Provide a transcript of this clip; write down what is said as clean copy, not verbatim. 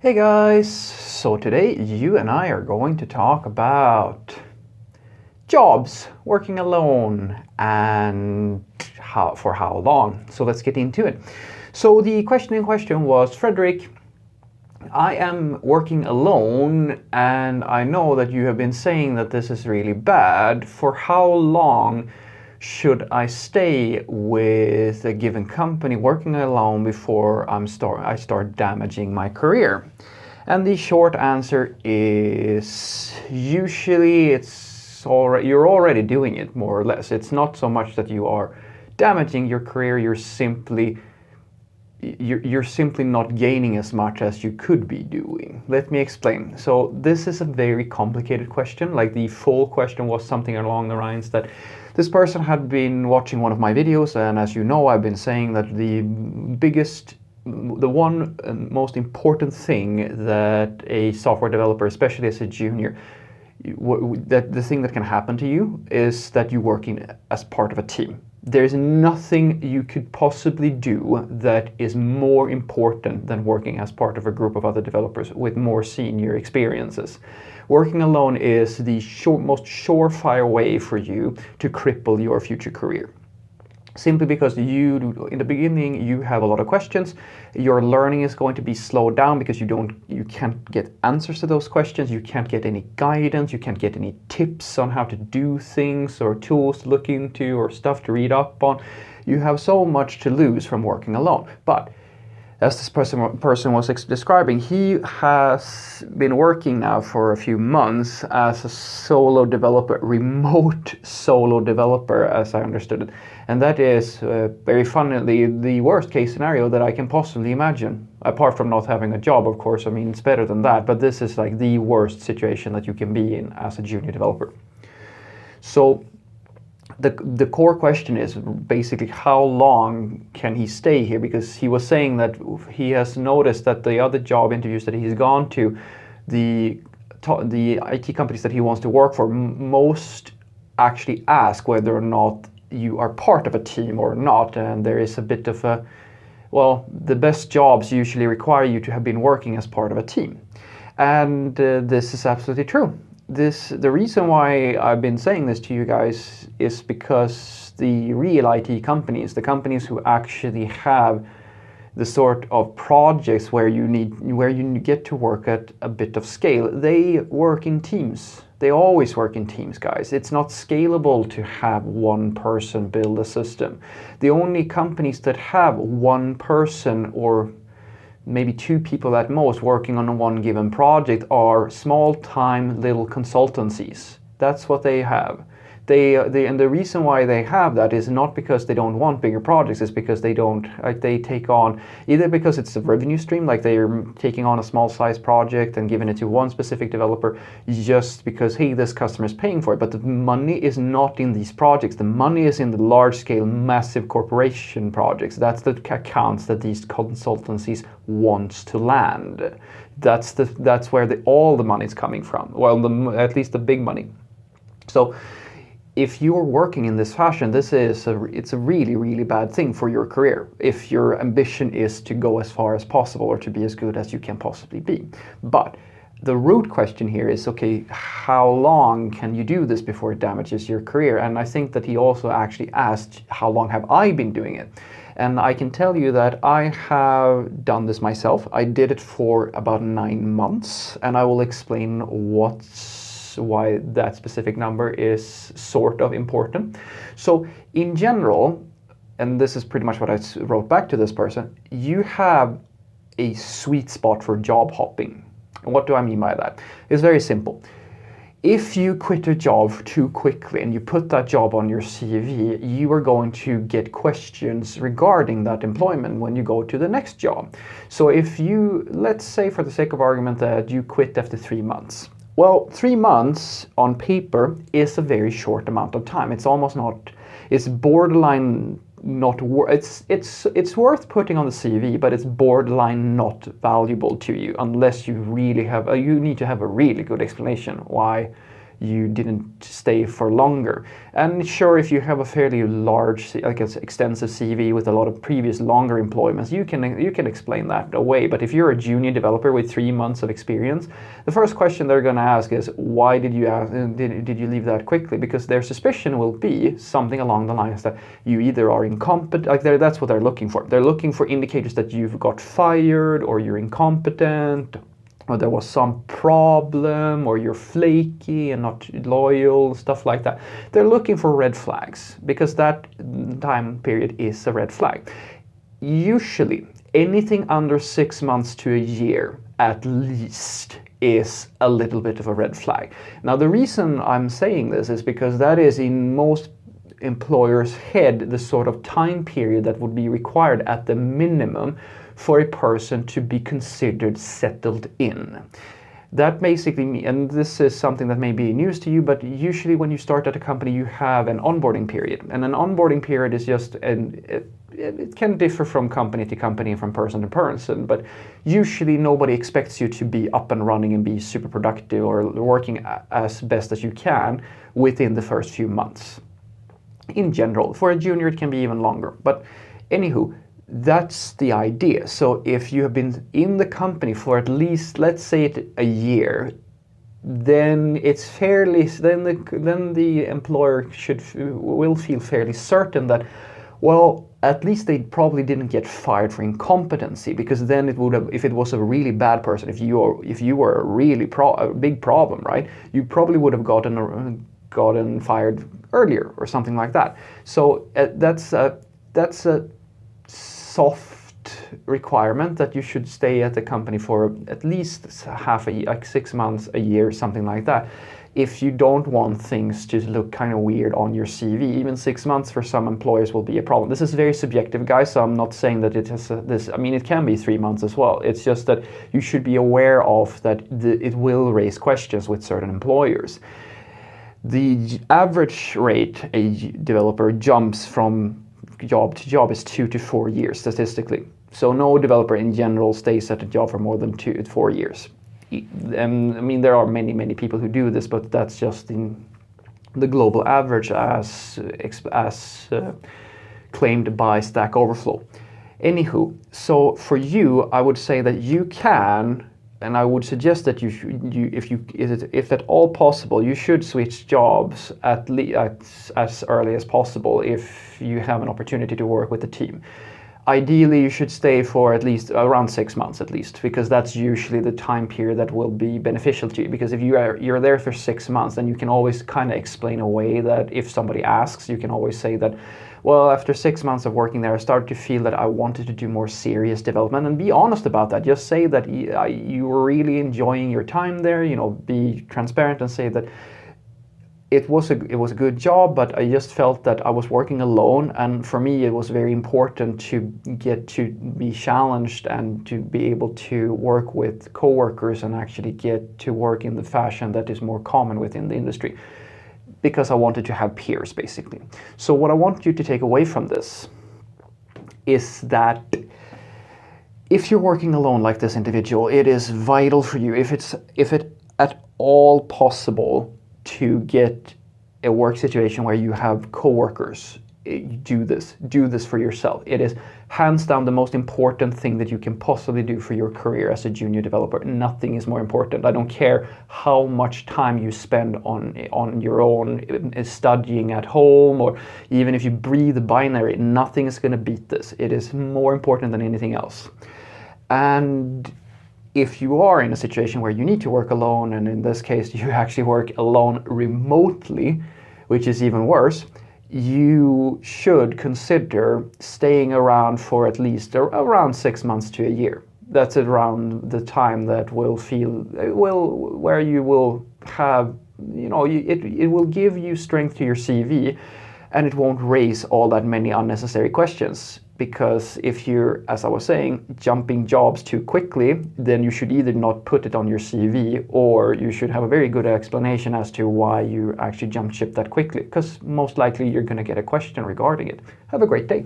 Hey guys, so today you and I are going to talk about jobs, working alone, and for how long. So let's get into it. So the question in question was, Fredrik, I am working alone and I know that you have been saying that this is really bad. For how long should I stay with a given company working alone before I start damaging my career? And the short answer is usually you're already doing it more or less. It's not so much that you are damaging your career, you're simply not gaining as much as you could be doing. Let me explain. So this is a very complicated question. Like the full question was something along the lines that this person had been watching one of my videos, and as you know, I've been saying that the one most important thing that a software developer, especially as a junior, that the thing that can happen to you is that you're working as part of a team. There's nothing you could possibly do that is more important than working as part of a group of other developers with more senior experiences. Working alone is the most surefire way for you to cripple your future career. Simply because in the beginning, you have a lot of questions. Your learning is going to be slowed down because you can't get answers to those questions. You can't get any guidance. You can't get any tips on how to do things or tools to look into or stuff to read up on. You have so much to lose from working alone. But as this person was describing, he has been working now for a few months as a solo developer, remote solo developer, as I understood it. And that is, very funnily, the worst case scenario that I can possibly imagine. Apart from not having a job, of course, I mean, it's better than that, but this is like the worst situation that you can be in as a junior developer. So the core question is basically how long can he stay here, because he was saying that he has noticed that the other job interviews that he's gone to, the IT companies that he wants to work for, most actually ask whether or not you are part of a team or not, and there is a bit of a, well, the best jobs usually require you to have been working as part of a team, and this is absolutely true. The reason why I've been saying this to you guys is because the real IT companies, the companies who actually have the sort of projects where you get to work at a bit of scale, they work in teams. They always work in teams, guys. It's not scalable to have one person build a system. The only companies that have one person or maybe two people at most working on one given project are small-time little consultancies. That's what they have. And the reason why they have that is not because they don't want bigger projects, it's because they don't, like, they take on, either because it's a revenue stream, like they're taking on a small size project and giving it to one specific developer just because, hey, this customer is paying for it. But the money is not in these projects. The money is in the large scale, massive corporation projects. That's the accounts that these consultancies wants to land. That's where all the money is coming from. Well, at least the big money. So if you're working in this fashion, it's a really, really bad thing for your career if your ambition is to go as far as possible or to be as good as you can possibly be. But the root question here is, okay, how long can you do this before it damages your career? And I think that he also actually asked, how long have I been doing it? And I can tell you that I have done this myself. I did it for about 9 months, and I will explain why that specific number is sort of important. So in general, and this is pretty much what I wrote back to this person, you have a sweet spot for job hopping. And what do I mean by that? It's very simple. If you quit a job too quickly and you put that job on your CV, you are going to get questions regarding that employment when you go to the next job. So if you, let's say for the sake of argument that you quit after 3 months. Well, 3 months on paper is a very short amount of time. It's almost not, it's borderline not, it's worth putting on the CV, but it's borderline not valuable to you unless you really have, you need to have a really good explanation why you didn't stay for longer. And sure, if you have a fairly large, like an extensive CV with a lot of previous longer employments, you can explain that away. But if you're a junior developer with 3 months of experience, the first question they're going to ask is, why did you did you leave that quickly? Because their suspicion will be something along the lines that you either are incompetent, like that's what they're looking for. They're looking for indicators that you've got fired, or you're incompetent, or there was some problem, or you're flaky and not loyal, stuff like that. They're looking for red flags, because that time period is a red flag. Usually, anything under 6 months to a year, at least, is a little bit of a red flag. Now, the reason I'm saying this is because that is in most employers' head the sort of time period that would be required at the minimum for a person to be considered settled in. That basically means, and this is something that may be news to you, but usually when you start at a company you have an onboarding period. And an onboarding period is just, it can differ from company to company and from person to person, but usually nobody expects you to be up and running and be super productive or working as best as you can within the first few months. In general, for a junior it can be even longer, but anywho, that's the idea. So if you have been in the company for at least, let's say it, a year, then it's fairly, then the employer will feel fairly certain that, well, at least they probably didn't get fired for incompetency, because then it would have, if it was a really bad person, if you were a really a big problem, right, you probably would have gotten fired earlier or something like that. So that's a soft requirement that you should stay at the company for at least half a year, like 6 months, a year, something like that. If you don't want things to look kind of weird on your CV, even 6 months for some employers will be a problem. This is very subjective, guys, so I'm not saying that it has this, I mean, it can be 3 months as well. It's just that you should be aware of that it will raise questions with certain employers. The average rate a developer jumps from job to job is 2 to 4 years statistically. So no developer in general stays at a job for more than 2 to 4 years. And I mean, there are many people who do this, but that's just in the global average as claimed by Stack Overflow. Anywho, so for you, I would say that you can, and I would suggest that if at all possible, you should switch jobs as early as possible if you have an opportunity to work with the team. Ideally, you should stay for at least around 6 months at least, because that's usually the time period that will be beneficial to you. Because if you're there for 6 months, then you can always kind of explain away that if somebody asks, you can always say that, well, after 6 months of working there, I started to feel that I wanted to do more serious development, and be honest about that. Just say that you were really enjoying your time there, be transparent and say that it was a good job, but I just felt that I was working alone, and for me it was very important to get to be challenged and to be able to work with coworkers and actually get to work in the fashion that is more common within the industry, because I wanted to have peers, basically. So what I want you to take away from this is that if you're working alone like this individual, it is vital for you, if it at all possible, to get a work situation where you have coworkers. Do this for yourself. It is hands down the most important thing that you can possibly do for your career as a junior developer. Nothing is more important. I don't care how much time you spend on your own studying at home, or even if you breathe binary, nothing is going to beat this. It is more important than anything else. And if you are in a situation where you need to work alone, and in this case you actually work alone remotely, which is even worse, you should consider staying around for at least around 6 months to a year. That's around the time that where you will have, it will give you strength to your CV, and it won't raise all that many unnecessary questions. Because if you're, as I was saying, jumping jobs too quickly, then you should either not put it on your CV, or you should have a very good explanation as to why you actually jumped ship that quickly, because most likely you're going to get a question regarding it. Have a great day.